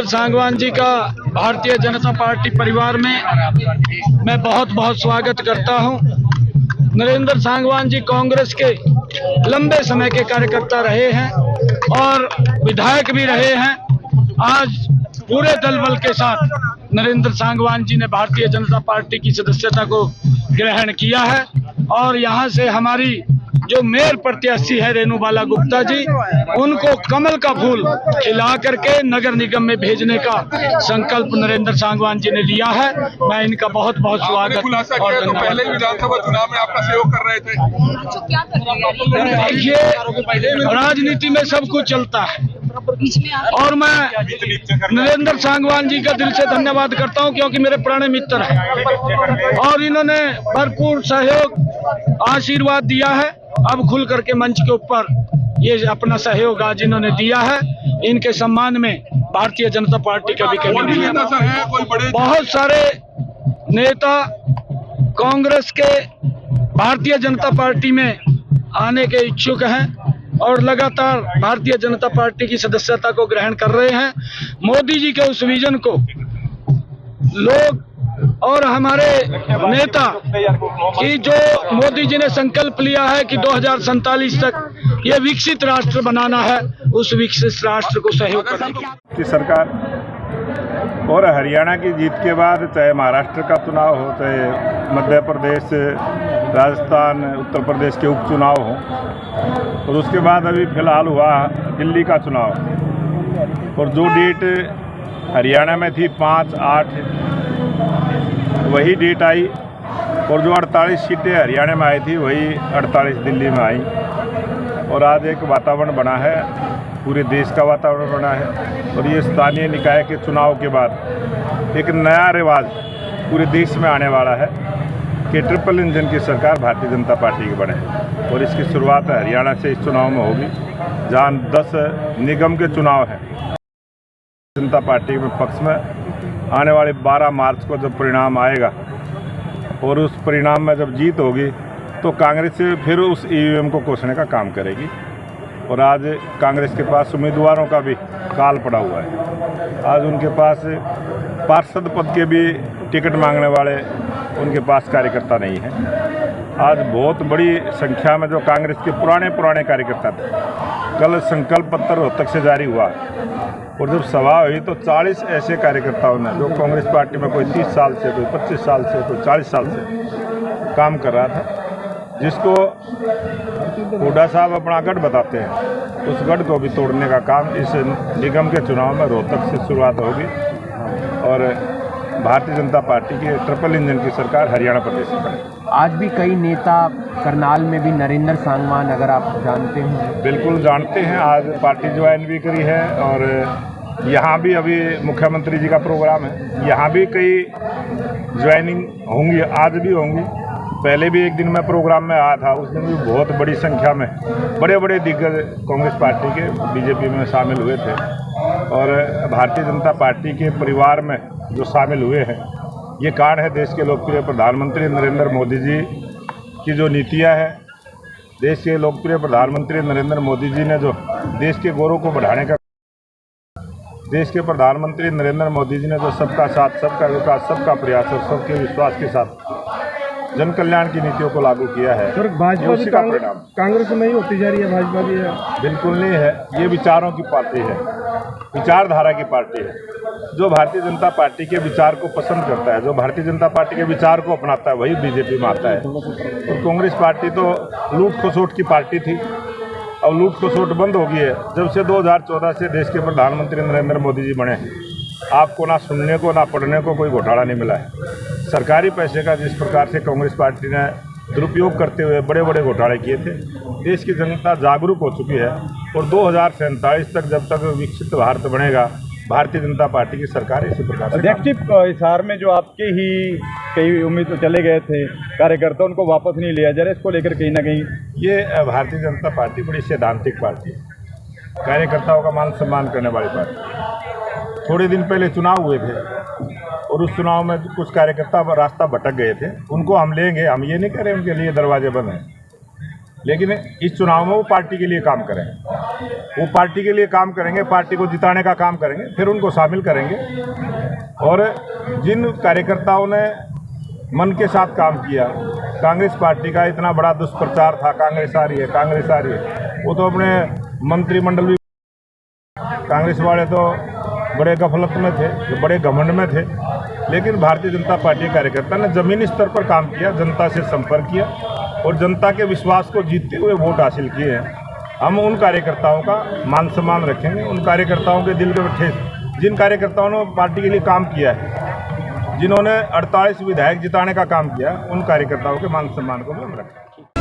सांगवान जी का भारतीय जनता पार्टी परिवार में मैं बहुत बहुत स्वागत करता हूं। नरेंद्र सांगवान जी कांग्रेस के लंबे समय के कार्यकर्ता रहे हैं और विधायक भी रहे हैं। आज पूरे दल बल के साथ नरेंद्र सांगवान जी ने भारतीय जनता पार्टी की सदस्यता को ग्रहण किया है और यहां से हमारी जो मेयर प्रत्याशी है रेणुबाला गुप्ता जी, उनको कमल का फूल खिला करके नगर निगम में भेजने का संकल्प नरेंद्र सांगवान जी ने लिया है। मैं इनका बहुत बहुत स्वागत और तो पहले विधानसभा चुनाव में आपका सहयोग कर रहे थे। देखिए, राजनीति में सब कुछ चलता है और मैं नरेंद्र सांगवान जी का दिल से धन्यवाद करता हूं क्योंकि मेरे पुराने मित्र हैं और इन्होंने भरपूर सहयोग आशीर्वाद दिया है। अब खुल करके मंच के ऊपर ये अपना सहयोग आज इन्होंने दिया है। इनके सम्मान में भारतीय जनता पार्टी का भी कमी नहीं है। बहुत सारे नेता कांग्रेस के भारतीय जनता पार्टी में आने के इच्छुक हैं और लगातार भारतीय जनता पार्टी की सदस्यता को ग्रहण कर रहे हैं। मोदी जी के उस विजन को लोग और हमारे नेता की जो मोदी जी ने संकल्प लिया है कि 2047 तक ये विकसित राष्ट्र बनाना है, उस विकसित राष्ट्र को सहयोग करने की सरकार और हरियाणा की जीत के बाद चाहे महाराष्ट्र का चुनाव हो, चाहे मध्य प्रदेश, राजस्थान, उत्तर प्रदेश के उपचुनाव हो और उसके बाद अभी फिलहाल हुआ दिल्ली का चुनाव और जो डेट हरियाणा में थी 5-8 वही डेट आई और जो 48 सीटें हरियाणा में आई थी वही 48 दिल्ली में आई और आज एक वातावरण बना है, पूरे देश का वातावरण बना है और ये स्थानीय निकाय के चुनाव के बाद एक नया रिवाज पूरे देश में आने वाला है कि ट्रिपल इंजन की सरकार भारतीय जनता पार्टी की बने और इसकी शुरुआत हरियाणा से इस चुनाव में होगी जहाँ 10 निगम के चुनाव हैं। जनता पार्टी के पक्ष में आने वाले 12 मार्च को जब परिणाम आएगा और उस परिणाम में जब जीत होगी तो कांग्रेस से फिर उस ईवीएम को कोसने का काम करेगी और आज कांग्रेस के पास उम्मीदवारों का भी काल पड़ा हुआ है। आज उनके पास पार्षद पद के भी टिकट मांगने वाले उनके पास कार्यकर्ता नहीं है। आज बहुत बड़ी संख्या में जो कांग्रेस के पुराने कार्यकर्ता थे, कल संकल्प पत्र रोहतक से जारी हुआ और जब सभा हुई तो 40 ऐसे कार्यकर्ताओं ने जो कांग्रेस पार्टी में कोई 30 साल से, कोई 25 साल से, कोई 40 साल से काम कर रहा था, जिसको हुड्डा साहब अपना गढ़ बताते हैं, उस गढ़ को भी तोड़ने का काम इस निगम के चुनाव में रोहतक से शुरुआत होगी और भारतीय जनता पार्टी की ट्रिपल इंजन की सरकार हरियाणा प्रदेश में बनेगी। आज भी कई नेता करनाल में भी नरेंद्र सांगवान, अगर आप जानते हैं। बिल्कुल जानते हैं, आज पार्टी ज्वाइन भी करी है और यहाँ भी अभी मुख्यमंत्री जी का प्रोग्राम है, यहाँ भी कई ज्वाइनिंग होंगी, आज भी होंगी। पहले भी एक दिन मैं प्रोग्राम में आया था, उस दिन भी बहुत बड़ी संख्या में बड़े दिग्गज कांग्रेस पार्टी के बीजेपी में शामिल हुए थे और भारतीय जनता पार्टी के परिवार में जो शामिल हुए हैं, ये कारण है देश के लोकप्रिय प्रधानमंत्री नरेंद्र मोदी जी की जो नीतियां हैं। देश के लोकप्रिय प्रधानमंत्री नरेंद्र मोदी जी ने जो देश के गौरव को बढ़ाने का, देश के प्रधानमंत्री नरेंद्र मोदी जी ने जो सबका साथ, सबका विकास, सबका प्रयास और सबके विश्वास के साथ जन कल्याण की नीतियों को लागू किया है। सर, भाजपा भी कांग्रेस में ही होती जा रही है, भाजपा भी है? बिल्कुल नहीं है, ये विचारों की पार्टी है, विचारधारा की पार्टी है। जो भारतीय जनता पार्टी के विचार को पसंद करता है, जो भारतीय जनता पार्टी के विचार को अपनाता है, वही बीजेपी में आता है। और कांग्रेस पार्टी तो लूट खसोट की पार्टी थी, अब लूट खसोट बंद हो गई है। जब से 2014 से देश के प्रधानमंत्री नरेंद्र मोदी जी बने, आपको ना सुनने को ना पढ़ने को कोई घोटाला नहीं मिला है। सरकारी पैसे का जिस प्रकार से कांग्रेस पार्टी ने दुरुपयोग करते हुए बड़े घोटाले किए थे, देश की जनता जागरूक हो चुकी है और 2047 तक जब तक विकसित भारत बनेगा, भारतीय जनता पार्टी की सरकार इसी प्रकार से। अध्यक्ष हिसार में जो आपके ही कई उम्मीद तो चले गए थे कार्यकर्ता, उनको वापस नहीं लिया जा रहा, इसको लेकर कहीं ना कहीं ये भारतीय जनता पार्टी बड़ी सैद्धांतिक पार्टी है, कार्यकर्ताओं का मान सम्मान करने वाली पार्टी। थोड़े दिन पहले चुनाव हुए थे और उस चुनाव में कुछ कार्यकर्ता रास्ता भटक गए थे, उनको हम लेंगे। हम ये नहीं कह रहे उनके लिए दरवाजे बंद हैं, लेकिन इस चुनाव में वो पार्टी के लिए काम करेंगे, वो पार्टी के लिए काम करेंगे, पार्टी को जिताने का काम करेंगे, फिर उनको शामिल करेंगे। और जिन कार्यकर्ताओं ने मन के साथ काम किया, कांग्रेस पार्टी का इतना बड़ा दुष्प्रचार था, कांग्रेस आ रही है, कांग्रेस आ रही है, वो तो अपने मंत्रिमंडल भी, कांग्रेस वाले तो बड़े गफलत में थे, बड़े घमंड में थे। लेकिन भारतीय जनता पार्टी कार्यकर्ता ने जमीनी स्तर पर काम किया, जनता से संपर्क किया और जनता के विश्वास को जीतते हुए वोट हासिल किए हैं। हम उन कार्यकर्ताओं का मान सम्मान रखेंगे, उन कार्यकर्ताओं के दिल के ठेस, जिन कार्यकर्ताओं ने पार्टी के लिए काम किया है, जिन्होंने 48 विधायक जिताने का काम किया, उन कार्यकर्ताओं के मान सम्मान को भी हम रखें।